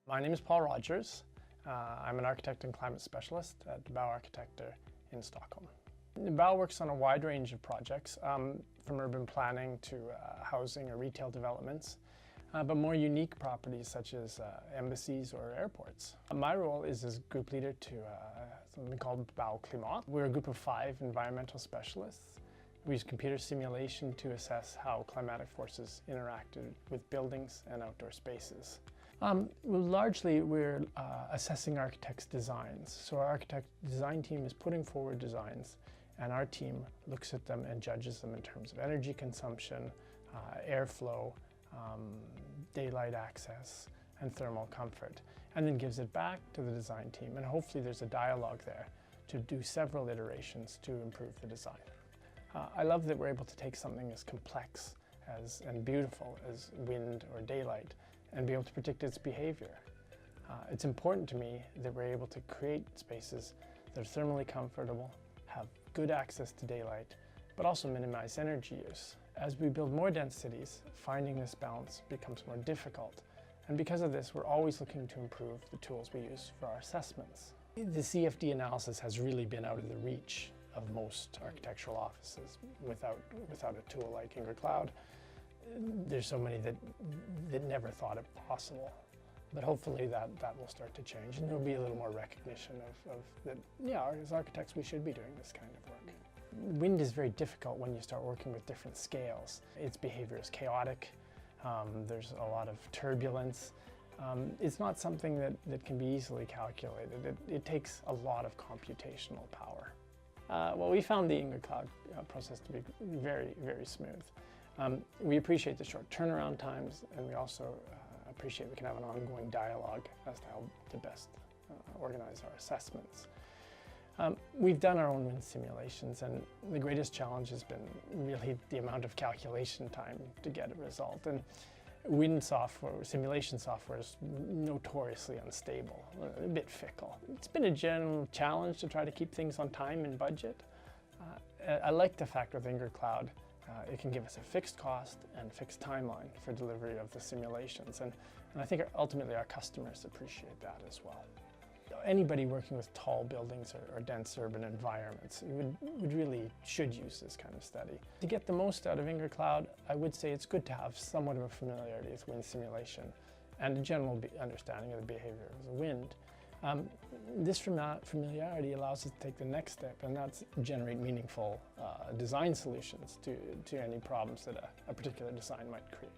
My name is Paul Rogers. I'm an architect and climate specialist at BAU Arkitekter in Stockholm. BAU works on a wide range of projects, from urban planning to housing or retail developments, but more unique properties such as embassies or airports. My role is as group leader to something called BAU Klimat. We're a group of 5 environmental specialists. We use computer simulation to assess how climatic forces interacted with buildings and outdoor spaces. Largely, we're assessing architects' designs. So our architect design team is putting forward designs, and our team looks at them and judges them in terms of energy consumption, airflow, daylight access, and thermal comfort, and then gives it back to the design team. And hopefully there's a dialogue there to do several iterations to improve the design. I love that we're able to take something as complex and beautiful as wind or daylight and be able to predict its behavior. It's important to me that we're able to create spaces that are thermally comfortable, have good access to daylight, but also minimize energy use. As we build more dense cities, finding this balance becomes more difficult. And because of this, we're always looking to improve the tools we use for our assessments. The CFD analysis has really been out of the reach of most architectural offices without a tool like Ingrid Cloud. There's so many that never thought it possible. But hopefully that will start to change, and there'll be a little more recognition of that, yeah, as architects we should be doing this kind of work. Wind is very difficult when you start working with different scales. Its behavior is chaotic. There's a lot of turbulence. It's not something that can be easily calculated. It takes a lot of computational power. Well, we found the Ingrid Cloud process to be very, very smooth. We appreciate the short turnaround times, and we also appreciate we can have an ongoing dialogue as to how to best organize our assessments. We've done our own wind simulations, and the greatest challenge has been really the amount of calculation time to get a result. And wind software, simulation software, is notoriously unstable, a bit fickle. It's been a general challenge to try to keep things on time and budget. I like the fact with Ingrid Cloud, it can give us a fixed cost and fixed timeline for delivery of the simulations, and I think ultimately our customers appreciate that as well. Anybody working with tall buildings or dense urban environments should use this kind of study. To get the most out of Ingrid Cloud, I would say it's good to have somewhat of a familiarity with wind simulation and a general understanding of the behavior of the wind. This familiarity allows us to take the next step, and that's generate meaningful design solutions to any problems that a particular design might create.